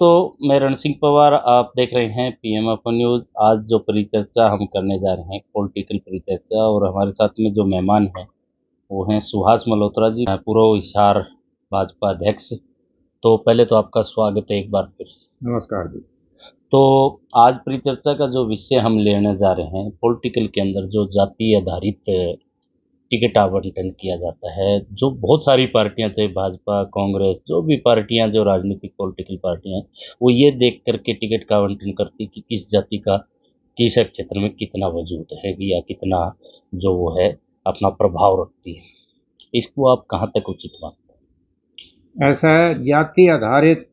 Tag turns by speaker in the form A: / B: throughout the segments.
A: दोस्तों, मैं रण सिंह पवार, आप देख रहे हैं पीएम अपन न्यूज़। आज जो परिचर्चा हम करने जा रहे हैं, पॉलिटिकल परिचर्चा, और हमारे साथ में जो मेहमान हैं वो हैं सुहास मल्होत्रा जी, पूर्व हिसार भाजपा अध्यक्ष। तो पहले तो आपका स्वागत है एक बार फिर।
B: नमस्कार जी।
A: तो आज परिचर्चा का जो विषय हम लेने जा रहे हैं, पॉलिटिकल के अंदर जो जाति आधारित टिकट आवंटन किया जाता है, जो बहुत सारी पार्टियां, चाहे भाजपा, कांग्रेस, जो भी पार्टियां, जो राजनीतिक पॉलिटिकल पार्टियां हैं, वो ये देख करके टिकट का आवंटन करती कि किस जाति का किस क्षेत्र में कितना वजूद है या कितना जो वो है अपना प्रभाव रखती है। इसको आप कहाँ तक उचित मानते
B: ऐसा है, जाति आधारित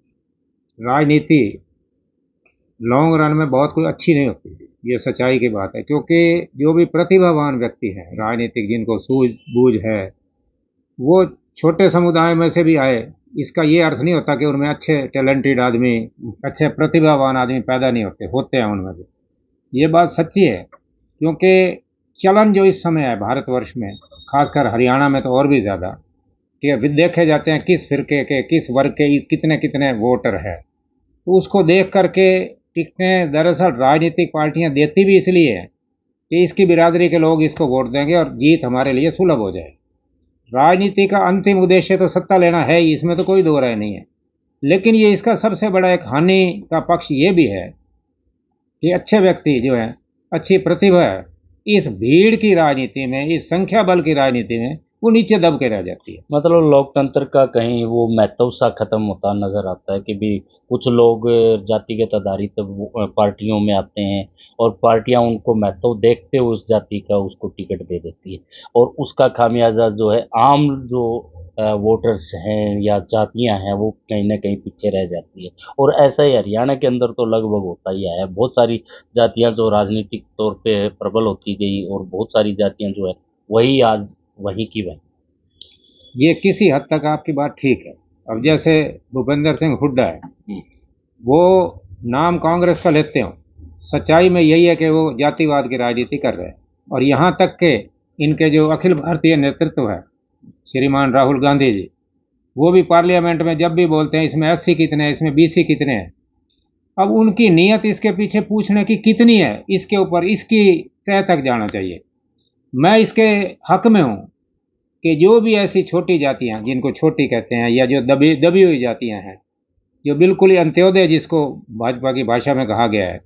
B: राजनीति लॉन्ग रन में बहुत कोई अच्छी नहीं होती। ये सच्चाई की बात है, क्योंकि जो भी प्रतिभावान व्यक्ति हैं राजनीतिक, जिनको सूझबूझ है, वो छोटे समुदाय में से भी आए, इसका ये अर्थ नहीं होता कि उनमें अच्छे टैलेंटेड आदमी, अच्छे प्रतिभावान आदमी पैदा नहीं होते, होते हैं उनमें भी। ये बात सच्ची है, क्योंकि चलन जो इस समय है भारतवर्ष में, खासकर हरियाणा में तो और भी ज़्यादा, कि अभी देखे जाते हैं किस फिरके के, किस वर्ग के कितने कितने वोटर है। तो उसको देख करके टिकटें दरअसल राजनीतिक पार्टियां देती भी इसलिए है कि इसकी बिरादरी के लोग इसको वोट देंगे और जीत हमारे लिए सुलभ हो जाए। राजनीति का अंतिम उद्देश्य तो सत्ता लेना है ही, इसमें तो कोई दो राय नहीं है। लेकिन ये इसका सबसे बड़ा एक हानि का पक्ष ये भी है कि अच्छे व्यक्ति जो है, अच्छी प्रतिभा है, इस भीड़ की राजनीति में, इस संख्या बल की राजनीति में वो नीचे दब के रह जाती है।
A: मतलब लोकतंत्र का कहीं वो महत्व सा खत्म होता नजर आता है कि भी कुछ लोग जातिगत आधारित पार्टियों में आते हैं और पार्टियां उनको महत्व देखते हुए उस जाति का उसको टिकट दे देती है, और उसका खामियाजा जो है आम जो वोटर्स हैं या जातियां हैं वो कहीं ना कहीं पीछे रह जाती है। और ऐसा ही हरियाणा के अंदर तो लगभग होता ही है। बहुत सारी जातियां जो राजनीतिक तौर पे प्रबल होती गई और बहुत सारी जातियां जो है वही आज वही की वही।
B: ये किसी हद तक आपकी बात ठीक है। अब जैसे भूपेंद्र सिंह हुड्डा है, वो नाम कांग्रेस का लेते हो, सच्चाई में यही है कि वो जातिवाद की राजनीति कर रहे हैं। और यहाँ तक के इनके जो अखिल भारतीय नेतृत्व है, श्रीमान राहुल गांधी जी, वो भी पार्लियामेंट में जब भी बोलते हैं इसमें एससी कितने हैं, इसमें बीसी कितने हैं। अब उनकी नीयत इसके पीछे पूछने की कितनी है, इसके ऊपर इसकी तह तक जाना चाहिए। मैं इसके हक में हूँ कि जो भी ऐसी छोटी जातियां, जिनको छोटी कहते हैं, या जो दबी दबी हुई जातियां हैं, जो बिल्कुल ही अंत्योदय जिसको भाजपा की भाषा में कहा गया है,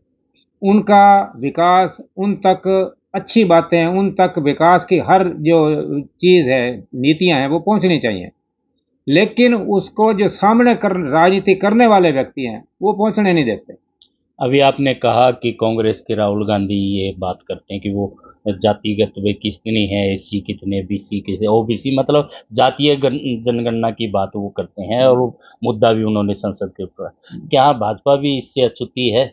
B: उनका विकास, उन तक अच्छी बातें, उन तक विकास की हर जो चीज़ है, नीतियां हैं, वो पहुंचनी चाहिए। लेकिन उसको जो सामने कर राजनीति करने वाले व्यक्ति हैं, वो पहुंचने नहीं देते।
A: अभी आपने कहा कि कांग्रेस के राहुल गांधी ये बात करते हैं कि वो जातिगत वे कितनी है, एससी कितने, बीसी कितने, ओबीसी, मतलब जातीय जनगणना की बात वो करते हैं, और वो मुद्दा भी उन्होंने संसद के ऊपर। क्या भाजपा भी इससे अछूती है?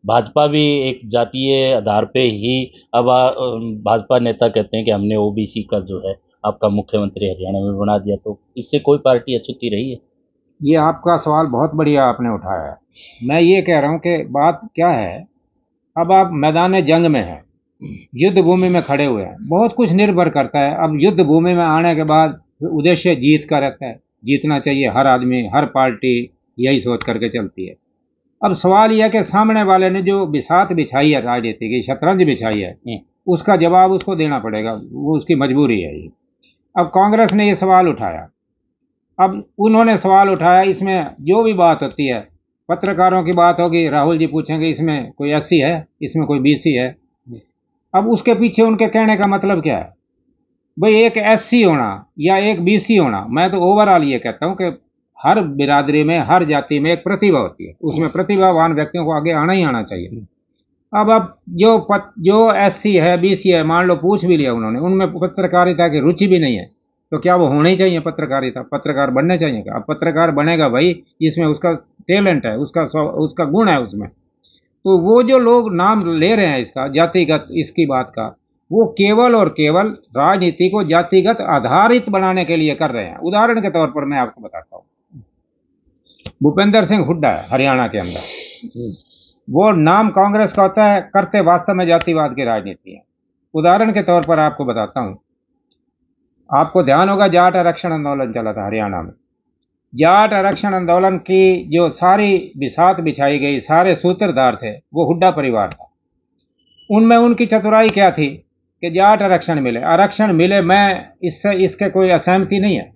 A: भाजपा भी एक जातीय आधार पे ही अब भाजपा नेता कहते हैं कि हमने ओबीसी का जो है आपका मुख्यमंत्री हरियाणा में बना दिया, तो इससे कोई पार्टी अछूती रही है?
B: ये आपका सवाल बहुत बढ़िया आपने उठाया है। मैं ये कह रहा हूँ कि बात क्या है, अब आप मैदान जंग में हैं, युद्ध भूमि में खड़े हुए हैं, बहुत कुछ निर्भर करता है। अब युद्ध भूमि में आने के बाद उद्देश्य जीत का रहता है, जीतना चाहिए हर आदमी, हर पार्टी यही सोच करके चलती है। अब सवाल यह है कि सामने वाले ने जो बिसात बिछाई है, राजनीति की शतरंज बिछाई है, उसका जवाब उसको देना पड़ेगा, वो उसकी मजबूरी है ये। अब कांग्रेस ने ये सवाल उठाया, अब उन्होंने सवाल उठाया, इसमें जो भी बात होती है, पत्रकारों की बात होगी, राहुल जी पूछेंगे इसमें कोई एससी है, इसमें कोई बीसी है। अब उसके पीछे उनके कहने का मतलब क्या है? भाई एक एससी होना या एक बीसी होना, मैं तो ओवरऑल ये कहता हूं कि हर बिरादरी में, हर जाति में एक प्रतिभा होती है, उसमें प्रतिभावान व्यक्तियों को आगे आना ही आना चाहिए। अब जो एससी है, बीसी है, मान लो पूछ भी लिया उन्होंने, उनमें पत्रकारिता की रुचि भी नहीं है, तो क्या वो होनी चाहिए? पत्रकारिता, पत्रकार बनने चाहिए क्या? अब पत्रकार बनेगा भाई जिसमें उसका टैलेंट है, उसका गुण है उसमें। तो वो जो लोग नाम ले रहे हैं इसका जातिगत, इसकी बात का, वो केवल और केवल राजनीति को जातिगत आधारित बनाने के लिए कर रहे हैं। उदाहरण के तौर पर मैं आपको बताता हूँ, भूपेंद्र सिंह हुड्डा है हरियाणा के अंदर, वो नाम कांग्रेस का होता है, करते वास्तव में जातिवाद की राजनीति है। उदाहरण के तौर पर आपको बताता हूं, आपको ध्यान होगा जाट आरक्षण आंदोलन चला था हरियाणा में, जाट आरक्षण आंदोलन की जो सारी बिसात बिछाई गई, सारे सूत्रधार थे, वो हुड्डा परिवार था। उनमें उनकी चतुराई क्या थी कि जाट आरक्षण मिले, आरक्षण मिले। मैं इससे इसके कोई असहमति नहीं है।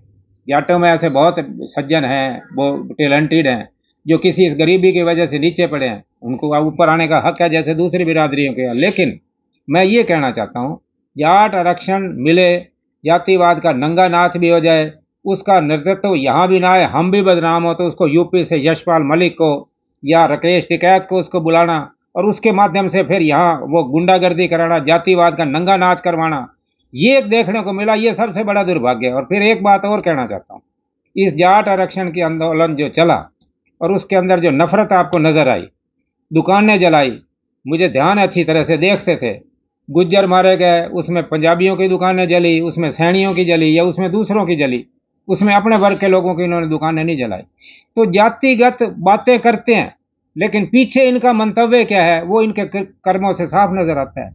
B: जाटों में ऐसे बहुत सज्जन हैं, वो टैलेंटेड हैं, जो किसी इस गरीबी की वजह से नीचे पड़े हैं, उनको ऊपर आने का हक है जैसे दूसरी बिरादरियों के। लेकिन मैं ये कहना चाहता हूँ, जाट आरक्षण मिले, जातिवाद का नंगा नाच भी हो जाए, उसका नेतृत्व यहाँ भी ना आए, हम भी बदनाम हो, तो उसको यूपी से यशपाल मलिक को या राकेश टिकैत को उसको बुलाना और उसके माध्यम से फिर यहाँ वो गुंडागर्दी कराना, जातिवाद का नंगा नाच करवाना, ये एक देखने को मिला। ये सबसे बड़ा दुर्भाग्य है। और फिर एक बात और कहना चाहता हूँ, इस जाट आरक्षण की आंदोलन जो चला और उसके अंदर जो नफरत आपको नजर आई, दुकानें जलाई, मुझे ध्यान है, अच्छी तरह से देखते थे, गुज्जर मारे गए, उसमें पंजाबियों की दुकानें जली, उसमें सैनियों की जली या उसमें दूसरों की जली, उसमें अपने वर्ग के लोगों की इन्होंने दुकानें नहीं जलाई। तो जातिगत बातें करते हैं, लेकिन पीछे इनका मंतव्य क्या है वो इनके कर्मों से साफ नजर आता है।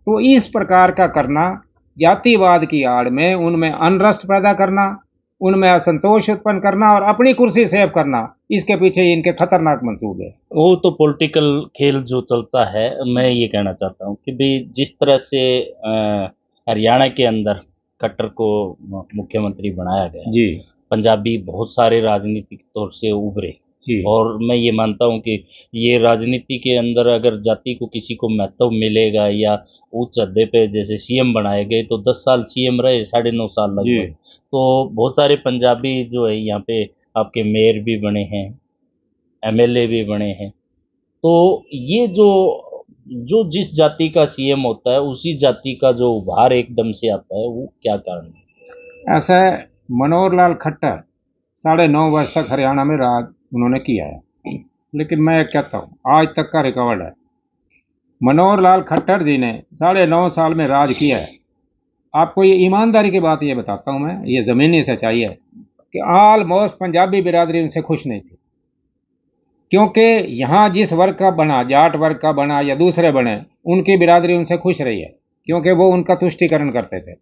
B: तो इस प्रकार का करना, जातिवाद की आड़ में उनमें अनरस्ट पैदा करना, उनमें असंतोष उत्पन्न करना और अपनी कुर्सी सेव करना, इसके पीछे इनके खतरनाक मंसूबे हैं।
A: वो तो पॉलिटिकल खेल जो चलता है, मैं ये कहना चाहता हूँ कि भाई जिस तरह से हरियाणा के अंदर खट्टर को मुख्यमंत्री बनाया गया,
B: जी
A: पंजाबी बहुत सारे राजनीतिक तौर से उभरे,
B: जी
A: और मैं ये मानता हूँ कि ये राजनीति के अंदर अगर जाति को किसी को महत्व मिलेगा या उच्च अहदे पे जैसे सीएम बनाए गए, तो 10 साल सीएम रहे, 9.5 साल
B: जी
A: लगभग, तो बहुत सारे पंजाबी जो है यहाँ पे आपके मेयर भी बने हैं, एमएलए भी बने हैं। तो ये जो जो जिस जाति का सीएम होता है, उसी जाति का जो उभार एकदम से आता है, वो क्या कारण है?
B: ऐसा है, मनोहर लाल खट्टर 9.5 वर्ष तक हरियाणा में राज उन्होंने किया है। लेकिन मैं कहता हूँ आज तक का रिकॉर्ड है, मनोहर लाल खट्टर जी ने 9.5 साल में राज किया है। आपको ये ईमानदारी की बात ये बताता हूँ मैं, ये ज़मीनी सच्चाई है कि ऑलमोस्ट पंजाबी बिरादरी उनसे खुश नहीं थी। क्योंकि यहाँ जिस वर्ग का बना, जाट वर्ग का बना या दूसरे बने, उनकी बिरादरी उनसे खुश रही है, क्योंकि वो उनका तुष्टिकरण करते थे।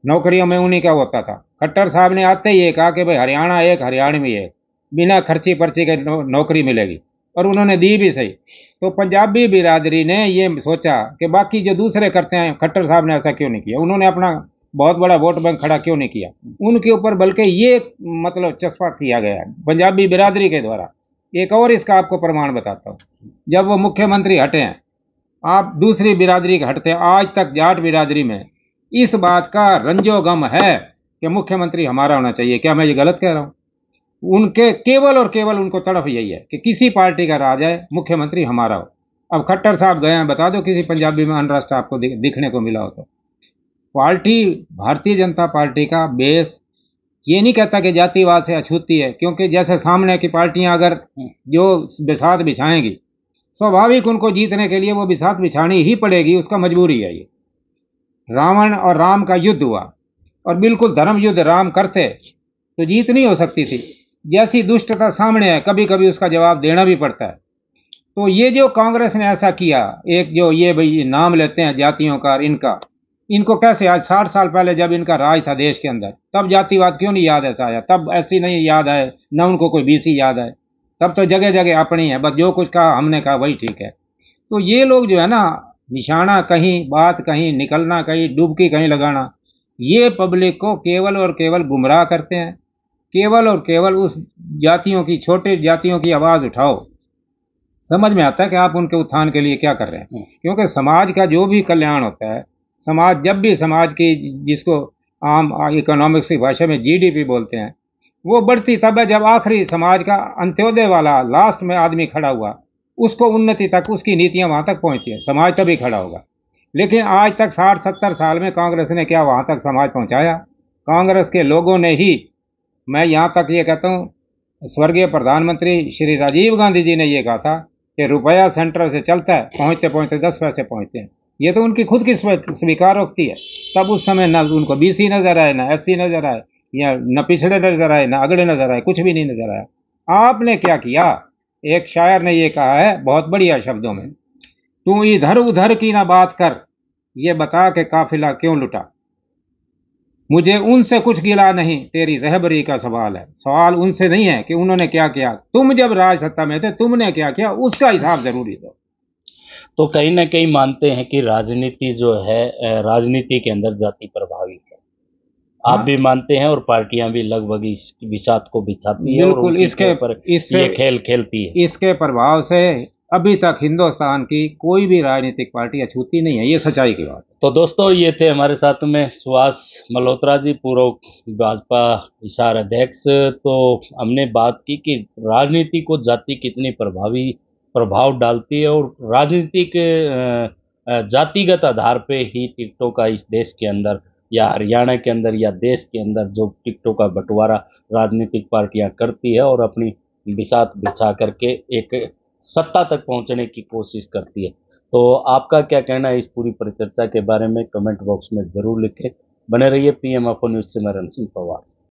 B: नौकरियों में उन्हीं का होता था। खट्टर साहब ने आते ही ये कहा कि भाई हरियाणा एक, हरियाणवी एक, बिना खर्ची पर्ची के नौकरी मिलेगी, और उन्होंने दी भी सही। तो पंजाबी बिरादरी ने ये सोचा कि बाकी जो दूसरे करते हैं, खट्टर साहब ने ऐसा क्यों नहीं किया, उन्होंने अपना बहुत बड़ा वोट बैंक खड़ा क्यों नहीं किया उनके ऊपर, बल्कि ये मतलब चस्पा किया गया है पंजाबी बिरादरी के द्वारा। एक और इसका आपको प्रमाण बताता हूँ, जब वो मुख्यमंत्री हटे हैं, आप दूसरी बिरादरी के हटते हैं, आज तक जाट बिरादरी में इस बात का रंजो गम है कि मुख्यमंत्री हमारा होना चाहिए। क्या मैं ये गलत कह रहा हूँ? उनके केवल और केवल उनको तड़फ यही है कि किसी पार्टी का राज है, मुख्यमंत्री हमारा हो। अब खट्टर साहब गए हैं, बता दो किसी पंजाबी में अनरस्ट आपको दिखने को मिला हो तो। पार्टी, भारतीय जनता पार्टी का बेस ये नहीं कहता कि जातिवाद से अछूती है, क्योंकि जैसे सामने की पार्टियां अगर जो बिसात बिछाएंगी, स्वाभाविक उनको जीतने के लिए वो बिसात बिछानी ही पड़ेगी, उसका मजबूरी है ये। रावण और राम का युद्ध हुआ और बिल्कुल धर्म युद्ध राम करते तो जीत नहीं हो सकती थी। जैसी दुष्टता सामने है, कभी कभी उसका जवाब देना भी पड़ता है। तो ये जो कांग्रेस ने ऐसा किया, एक जो ये भाई नाम लेते हैं जातियों का, इनका, इनको कैसे आज 60 साल पहले जब इनका राज था देश के अंदर, तब जातिवाद क्यों नहीं याद ऐसा आया? तब ऐसी नहीं याद आए, न उनको कोई बीसी याद आए। तब तो जगह जगह अपनी है, बस जो कुछ कहा हमने कहा वही ठीक है। तो ये लोग जो है ना, निशाना कहीं, बात कहीं, निकलना कहीं, डुबकी कहीं लगाना, ये पब्लिक को केवल और केवल गुमराह करते हैं। केवल और केवल उस जातियों की, छोटे जातियों की आवाज उठाओ, समझ में आता है कि आप उनके उत्थान के लिए क्या कर रहे हैं। क्योंकि समाज का जो भी कल्याण होता है, समाज जब भी समाज की, जिसको आम इकोनॉमिक्स की भाषा में जीडीपी बोलते हैं, वो बढ़ती तब है जब आखिरी समाज का अंत्योदय वाला लास्ट में आदमी खड़ा हुआ, उसको उन्नति तक उसकी नीतियां वहां तक पहुंचती है, समाज तभी खड़ा होगा। लेकिन आज तक 60-70 साल में कांग्रेस ने क्या वहां तक समाज पहुंचाया? कांग्रेस के लोगों ने ही, मैं यहां तक ये कहता हूं, स्वर्गीय प्रधानमंत्री श्री राजीव गांधी जी ने यह कहा था कि रुपया सेंट्रल से चलता है, पहुंचते पहुंचते 10 पैसे पहुंचते हैं। ये तो उनकी खुद की स्वीकारोक्ति है। तब उस समय न उनको बीसी नजर आए, न एससी नजर आए, या न पिछड़े नजर आए, न अगड़े नजर आए, कुछ भी नहीं नजर आया। आपने क्या किया? एक शायर ने ये कहा है बहुत बढ़िया शब्दों में, तू इधर उधर की ना बात कर, ये बता के काफिला क्यों लुटा। मुझे उनसे कुछ गिला नहीं, तेरी रहबरी का सवाल है। सवाल उनसे नहीं है कि उन्होंने क्या किया, तुम जब राज सत्ता में थे तुमने क्या किया, उसका हिसाब जरूरी दो।
A: तो कहीं न कहीं मानते हैं कि राजनीति जो है राजनीति के अंदर जाति प्रभावी है। आप
B: हाँ
A: भी मानते हैं और पार्टियां भी लगभग इस बिसात को बिछाती है और
B: बिल्कुल,
A: उसी के
B: इसके
A: ऊपर
B: इससे
A: ये खेल खेलती है।
B: इसके प्रभाव से अभी तक हिंदुस्तान की कोई भी राजनीतिक पार्टी अछूती नहीं है, ये सच्चाई की बात
A: तो दोस्तों ये थे हमारे साथ में सुभाष मल्होत्रा जी, पूर्व भाजपा हिसार अध्यक्ष। तो हमने बात की कि राजनीति को जाति कितनी प्रभावी प्रभाव डालती है और राजनीतिक जातिगत आधार पे ही टिकटों का इस देश के अंदर या हरियाणा के अंदर या देश के अंदर जो टिकटों का बंटवारा राजनीतिक पार्टियां करती है और अपनी बिसात बिछा करके एक सत्ता तक पहुंचने की कोशिश करती है। तो आपका क्या कहना है इस पूरी परिचर्चा के बारे में, कमेंट बॉक्स में ज़रूर लिखें। बने रहिए पीएम अफो न्यूज़ से, मैं रणसिंह पवार।